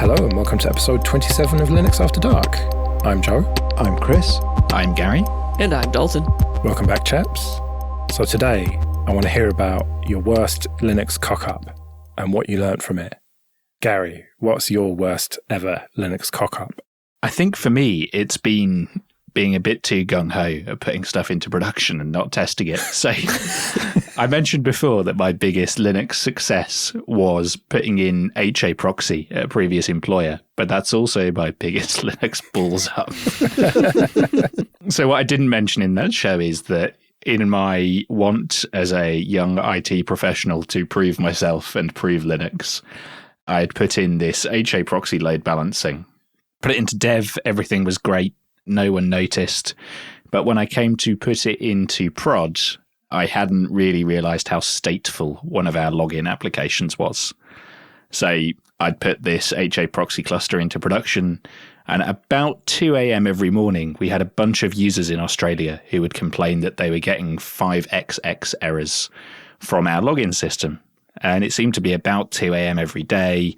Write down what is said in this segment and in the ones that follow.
Hello and welcome to episode 27 of Linux After Dark. I'm Joe. I'm Chris. I'm Gary. And I'm Dalton. Welcome back, chaps. So today, I want to hear about your worst Linux cock-up and what you learnt from it. Gary, what's your worst ever Linux cock-up? I think for me, it's been being a bit too gung-ho at putting stuff into production and not testing it. So I mentioned before that my biggest Linux success was putting in HA proxy at a previous employer, but that's also my biggest Linux balls up. So what I didn't mention in that show is that in my want as a young IT professional to prove myself and prove Linux, I had put in this HA proxy load balancing. Put it into dev, everything was great. No one noticed. But when I came to put it into prod, I hadn't really realized how stateful one of our login applications was. So I'd put this HA proxy cluster into production, and at about 2 a.m. every morning, we had a bunch of users in Australia who would complain that they were getting 5xx errors from our login system. And it seemed to be about 2 a.m. every day.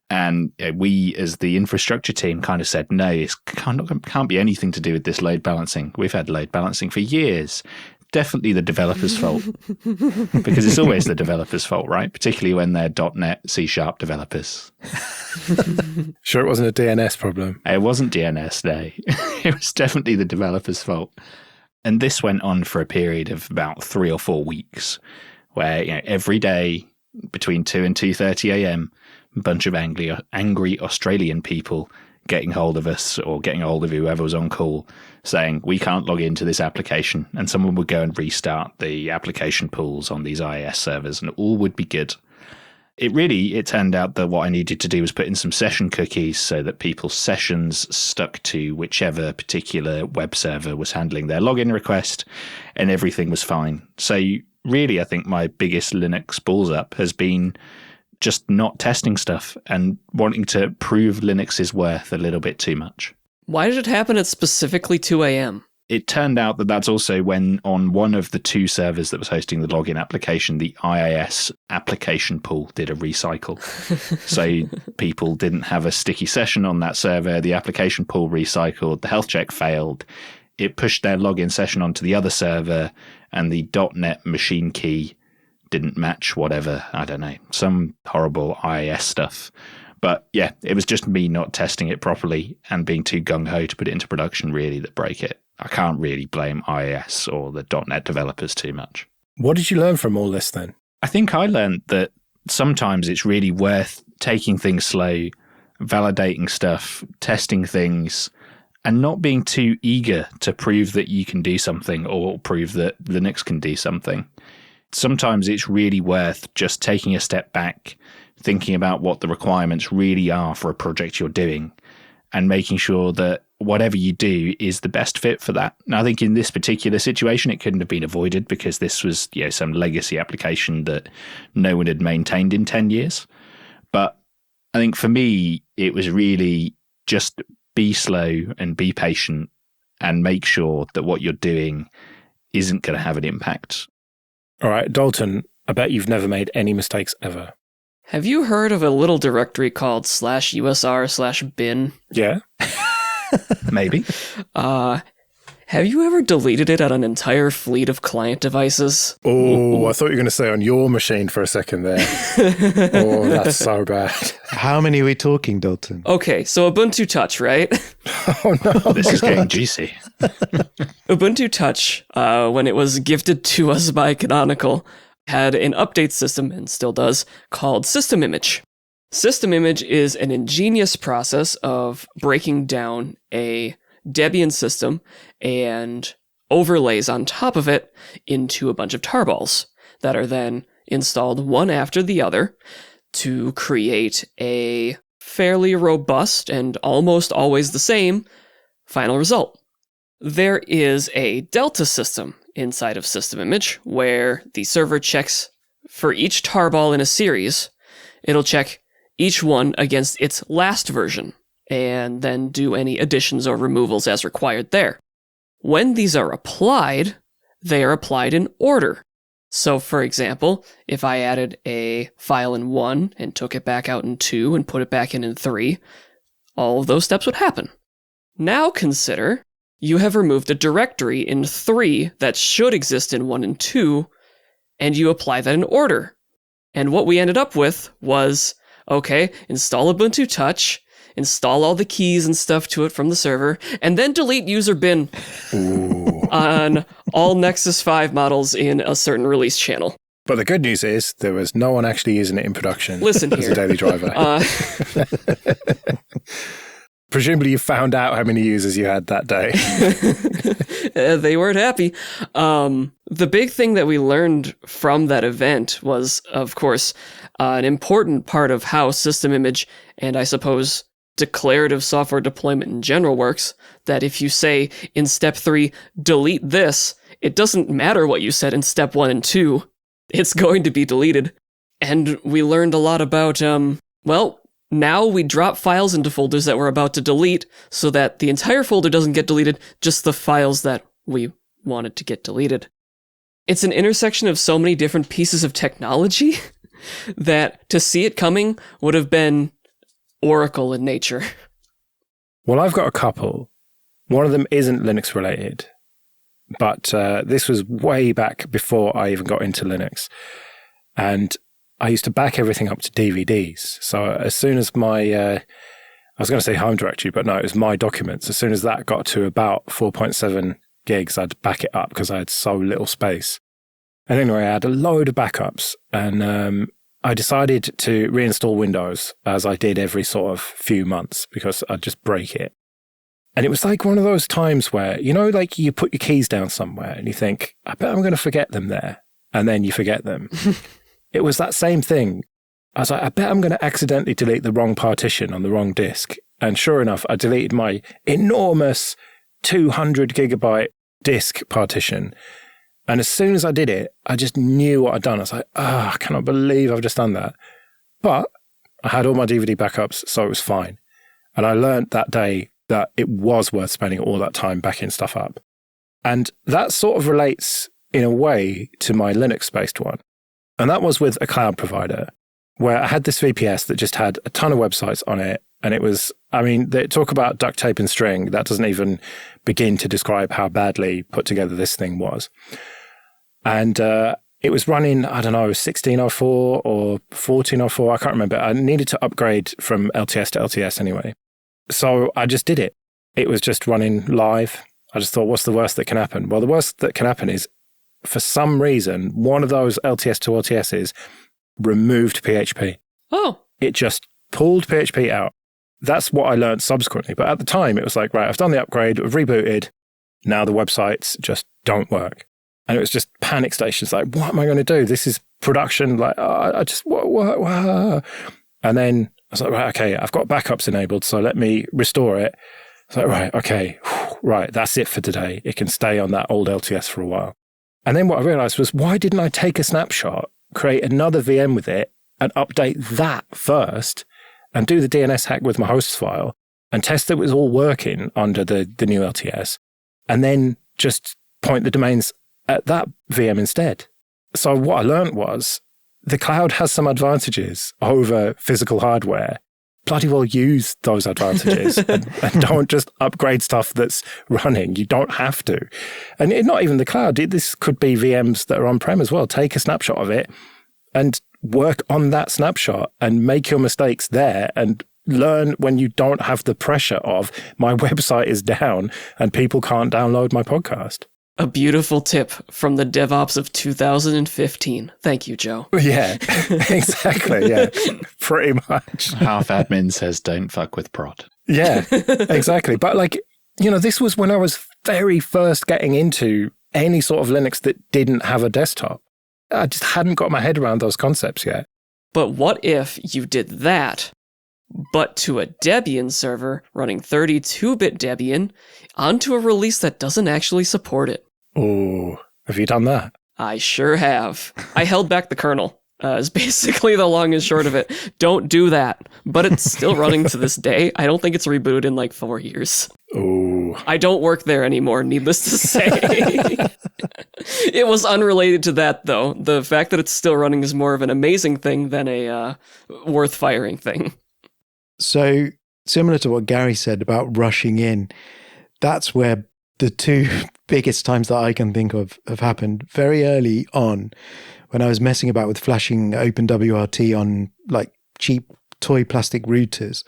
And we, as the infrastructure team, kind of said, no, it can't be anything to do with this load balancing. We've had load balancing for years. Definitely the developer's fault. Because it's always the developer's fault, right? Particularly when they're .NET C# developers. Sure it wasn't a DNS problem? It wasn't DNS, no. It was definitely the developer's fault. And this went on for a period of about 3 or 4 weeks, where every day between 2 and 2:30 a.m., a bunch of angry Australian people getting hold of us or getting hold of whoever was on call saying, we can't log into this application. And someone would go and restart the application pools on these IIS servers and all would be good. It turned out that what I needed to do was put in some session cookies so that people's sessions stuck to whichever particular web server was handling their login request, and everything was fine. So really, I think my biggest Linux balls up has been just not testing stuff and wanting to prove Linux's worth a little bit too much. Why did it happen at specifically 2 a.m.? It turned out that that's also when on one of the 2 servers that was hosting the login application, the IIS application pool did a recycle. So people didn't have a sticky session on that server. The application pool recycled. The health check failed. It pushed their login session onto the other server, and the .NET machine key didn't match whatever, I don't know, some horrible IIS stuff. But yeah, it was just me not testing it properly and being too gung-ho to put it into production really that broke it. I can't really blame IIS or the .NET developers too much. What did you learn from all this then? I think I learned that sometimes it's really worth taking things slow, validating stuff, testing things, and not being too eager to prove that you can do something or prove that Linux can do something. Sometimes it's really worth just taking a step back, thinking about what the requirements really are for a project you're doing, and making sure that whatever you do is the best fit for that. And I think in this particular situation, it couldn't have been avoided because this was some legacy application that no one had maintained in 10 years. But I think for me, it was really just be slow and be patient and make sure that what you're doing isn't going to have an impact. All right, Dalton, I bet you've never made any mistakes ever. Have you heard of a little directory called /usr/bin? Yeah. Maybe. Have you ever deleted it on an entire fleet of client devices? Oh, I thought you were going to say on your machine for a second there. Oh, that's so bad. How many are we talking, Dalton? Okay, so Ubuntu Touch, right? Oh, no. This is getting juicy. Ubuntu Touch, when it was gifted to us by Canonical, had an update system, and still does, called System Image. System Image is an ingenious process of breaking down a Debian system and overlays on top of it into a bunch of tarballs that are then installed one after the other to create a fairly robust and almost always the same final result. There is a Delta system inside of System Image where the server checks for each tarball in a series. It'll check each one against its last version and then do any additions or removals as required there. When these are applied, they are applied in order. So, for example, if I added a file in 1 and took it back out in 2 and put it back in 3, all of those steps would happen. Now consider you have removed a directory in 3 that should exist in 1 and 2, and you apply that in order. And what we ended up with was, okay, install Ubuntu Touch, install all the keys and stuff to it from the server, and then delete user bin on all Nexus 5 models in a certain release channel. But the good news is there was no one actually using it in production. Listen as here. a daily driver. Presumably you found out how many users you had that day. They weren't happy. The big thing that we learned from that event was, of course, an important part of how system image and I suppose declarative software deployment in general works, that if you say in step 3, delete this, it doesn't matter what you said in step 1 and 2. It's going to be deleted. And we learned a lot about, now we drop files into folders that we're about to delete so that the entire folder doesn't get deleted, just the files that we wanted to get deleted. It's an intersection of so many different pieces of technology that to see it coming would have been Oracle in nature. Well, I've got a couple. One of them isn't Linux related, but this was way back before I even got into Linux. And I used to back everything up to DVDs. So as soon as my, I was going to say home directory, but no, it was my documents. As soon as that got to about 4.7 gigs, I'd back it up because I had so little space. And anyway, I had a load of backups, and I decided to reinstall Windows as I did every sort of few months because I'd just break it. And it was like one of those times where, like you put your keys down somewhere and you think, I bet I'm going to forget them there. And then you forget them. It was that same thing. I was like, I bet I'm going to accidentally delete the wrong partition on the wrong disk. And sure enough, I deleted my enormous 200 gigabyte disk partition. And as soon as I did it, I just knew what I'd done. I was like, I cannot believe I've just done that. But I had all my DVD backups, so it was fine. And I learned that day that it was worth spending all that time backing stuff up. And that sort of relates in a way to my Linux-based one. And that was with a cloud provider where I had this VPS that just had a ton of websites on it. And it was, they talk about duct tape and string. That doesn't even begin to describe how badly put together this thing was. And it was running, 1604 or 1404. I can't remember. I needed to upgrade from LTS to LTS anyway. So I just did it. It was just running live. I just thought, what's the worst that can happen? Well, the worst that can happen is, for some reason, one of those LTS to LTSs removed PHP. Oh. It just pulled PHP out. That's what I learned subsequently. But at the time, it was like, right, I've done the upgrade, I've rebooted. Now the websites just don't work. And it was just panic stations. Like, what am I going to do? This is production. Like, I just, what? And then I was like, right, okay, I've got backups enabled, so let me restore it. I was like, right, okay, right, that's it for today. It can stay on that old LTS for a while. And then what I realized was, why didn't I take a snapshot, create another VM with it, and update that first, and do the DNS hack with my hosts file, and test that it was all working under the new LTS, and then just point the domains at that VM instead. So what I learned was, the cloud has some advantages over physical hardware. Bloody well use those advantages and don't just upgrade stuff that's running. You don't have to. And not even the cloud. This could be VMs that are on-prem as well. Take a snapshot of it and work on that snapshot and make your mistakes there and learn when you don't have the pressure of my website is down and people can't download my podcast. A beautiful tip from the DevOps of 2015. Thank you, Joe. Yeah, exactly. Yeah, pretty much. Half admin says don't fuck with prod. Yeah, exactly. But this was when I was very first getting into any sort of Linux that didn't have a desktop. I just hadn't got my head around those concepts yet. But what if you did that, but to a Debian server running 32-bit Debian onto a release that doesn't actually support it? Oh, have you done that? I sure have. I held back the kernel, is basically the long and short of it. Don't do that. But it's still running to this day. I don't think it's rebooted in 4 years. Oh, I don't work there anymore, needless to say. It was unrelated to that, though. The fact that it's still running is more of an amazing thing than a worth firing thing. So, similar to what Gary said about rushing in, that's where the two biggest times that I can think of have happened very early on when I was messing about with flashing OpenWRT on like cheap toy plastic routers.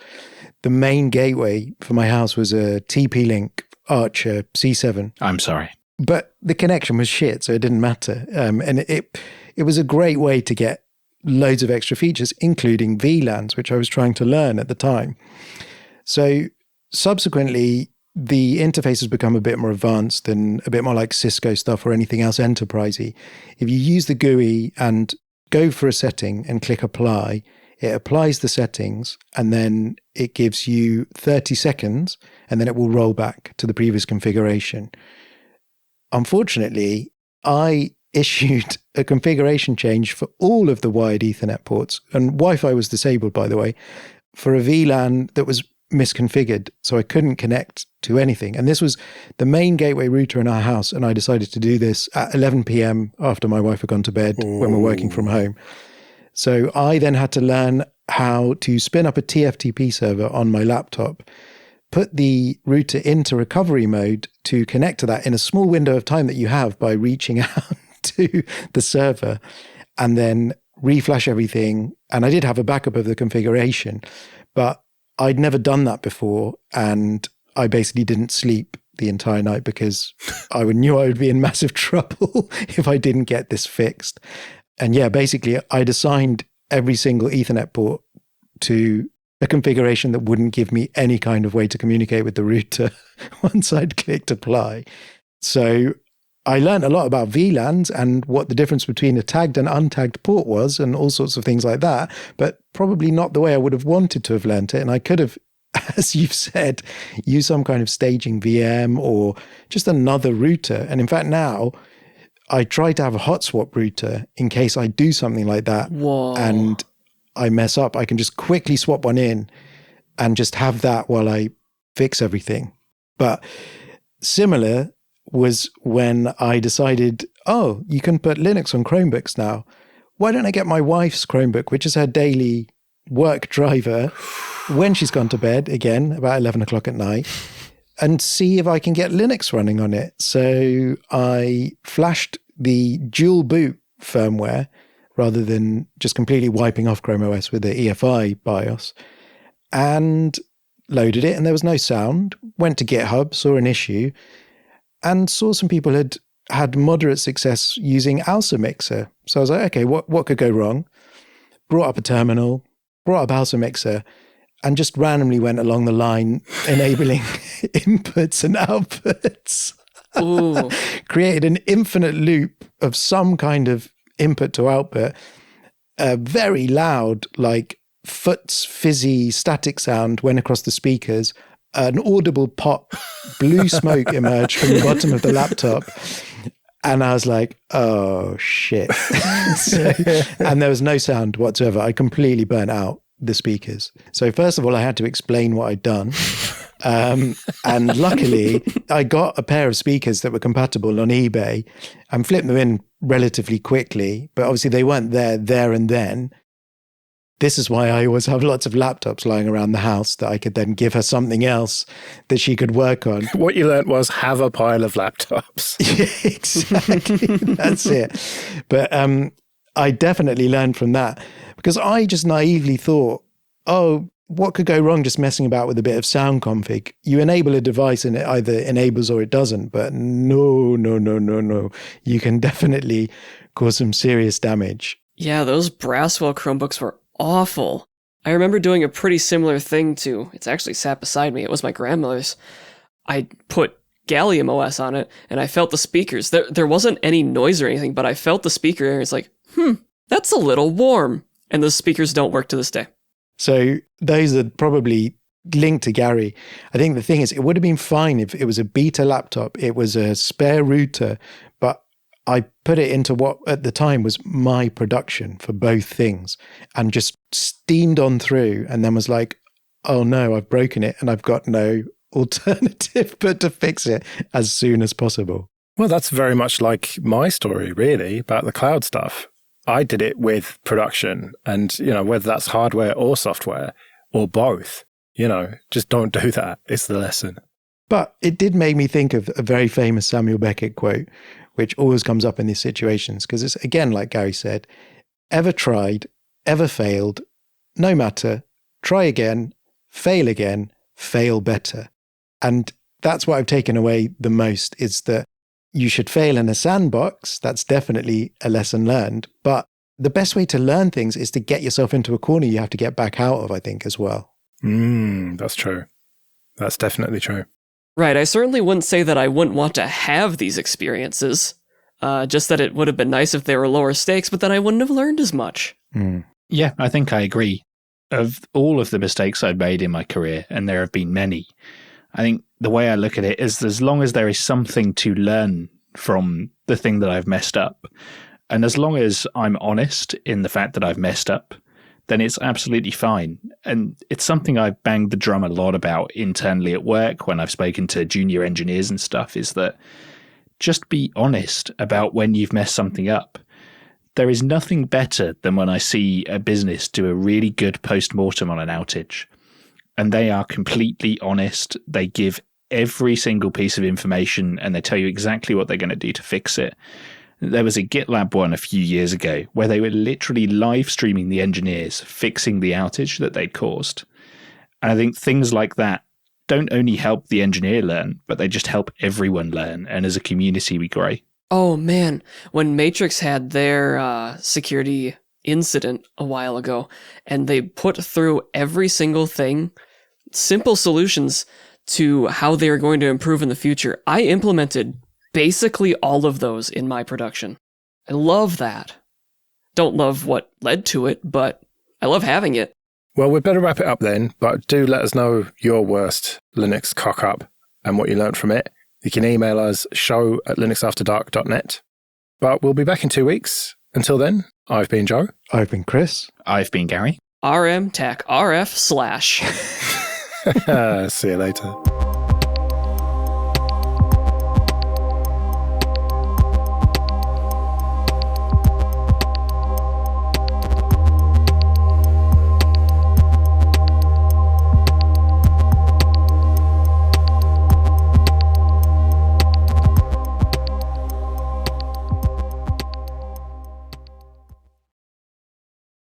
The main gateway for my house was a TP-Link Archer C7. I'm sorry. But the connection was shit, so it didn't matter. And it was a great way to get loads of extra features, including VLANs, which I was trying to learn at the time. So subsequently, the interface has become a bit more advanced and a bit more like Cisco stuff or anything else enterprisey. If you use the GUI and go for a setting and click apply, it applies the settings and then it gives you 30 seconds and then it will roll back to the previous configuration. Unfortunately, I issued a configuration change for all of the wired Ethernet ports, and Wi-Fi was disabled, by the way, for a VLAN that was misconfigured, so I couldn't connect to anything. And this was the main gateway router in our house, and I decided to do this at 11 p.m. after my wife had gone to bed when we're working from home. So I then had to learn how to spin up a TFTP server on my laptop, put the router into recovery mode to connect to that in a small window of time that you have by reaching out to the server, and then reflash everything. And I did have a backup of the configuration, but I'd never done that before. And I basically didn't sleep the entire night because I knew I would be in massive trouble if I didn't get this fixed. And yeah, basically I'd assigned every single Ethernet port to a configuration that wouldn't give me any kind of way to communicate with the router once I'd clicked apply. So I learned a lot about VLANs and what the difference between a tagged and untagged port was and all sorts of things like that, but probably not the way I would have wanted to have learned it. And I could have, as you've said, used some kind of staging VM or just another router. And in fact, now I try to have a hot swap router in case I do something like that. Whoa. And I mess up, I can just quickly swap one in and just have that while I fix everything. But similar was when I decided, oh, you can put Linux on Chromebooks now. Why don't I get my wife's Chromebook, which is her daily work driver, when she's gone to bed, again, about 11 o'clock at night, and see if I can get Linux running on it. So I flashed the dual boot firmware rather than just completely wiping off Chrome OS with the EFI BIOS, and loaded it, and there was no sound. Went to GitHub, saw an issue, and saw some people had moderate success using Alsa Mixer. So I was like, okay, what could go wrong? Brought up a terminal, brought up Alsa Mixer, and just randomly went along the line, enabling inputs and outputs. Ooh. Created an infinite loop of some kind of input to output, a very loud, like Foot's fizzy static sound went across the speakers, an audible pop, blue smoke emerged from the bottom of the laptop. And I was like, oh shit. And there was no sound whatsoever. I completely burnt out the speakers. So first of all, I had to explain what I'd done. And luckily, I got a pair of speakers that were compatible on eBay and flipped them in relatively quickly. But obviously, they weren't there and then. This is why I always have lots of laptops lying around the house that I could then give her something else that she could work on. What you learnt was have a pile of laptops. Yeah, exactly. That's it. But I definitely learned from that because I just naively thought, oh, what could go wrong just messing about with a bit of sound config? You enable a device and it either enables or it doesn't. But no. You can definitely cause some serious damage. Yeah, those Braswell Chromebooks were awful. I remember doing a pretty similar thing to, it's actually sat beside me, it was my grandmother's. I put Gallium OS on it, and I felt the speakers. There wasn't any noise or anything, but I felt the speaker, and it's like, that's a little warm. And the speakers don't work to this day. So those are probably linked to Gary. I think the thing is, it would have been fine if it was a beta laptop, it was a spare router, but I put it into what at the time was my production for both things and just steamed on through and then was like, oh no, I've broken it and I've got no alternative but to fix it as soon as possible. Well, that's very much like my story, really, about the cloud stuff. I did it with production and, whether that's hardware or software or both, just don't do that. It's the lesson. But it did make me think of a very famous Samuel Beckett quote, which always comes up in these situations, because it's, again, like Gary said, ever tried, ever failed, no matter, try again, fail better. And that's what I've taken away the most, is that you should fail in a sandbox. That's definitely a lesson learned. But the best way to learn things is to get yourself into a corner you have to get back out of, I think, as well. That's true. That's definitely true. Right. I certainly wouldn't say that I wouldn't want to have these experiences. Just that it would have been nice if they were lower stakes, but then I wouldn't have learned as much. Yeah, I think I agree. Of all of the mistakes I've made in my career, and there have been many, I think the way I look at it is as long as there is something to learn from the thing that I've messed up, and as long as I'm honest in the fact that I've messed up, then it's absolutely fine. And it's something I've banged the drum a lot about internally at work when I've spoken to junior engineers and stuff, is that just be honest about when you've messed something up. There is nothing better than when I see a business do a really good post-mortem on an outage, and they are completely honest. They give every single piece of information and they tell you exactly what they're going to do to fix it. There was a GitLab one a few years ago where they were literally live streaming the engineers fixing the outage that they'd caused. And I think things like that don't only help the engineer learn, but they just help everyone learn. And as a community, we grow. Oh, man. When Matrix had their security incident a while ago, and they put through every single thing, simple solutions to how they are going to improve in the future, I implemented basically all of those in my production. I love that. Don't love what led to it, but I love having it. Well, we'd better wrap it up then, but do let us know your worst Linux cock-up and what you learned from it. You can email us show@linuxafterdark.net. But we'll be back in 2 weeks. Until then, I've been Joe. I've been Chris. I've been Gary. RM TAC RF /. See you later.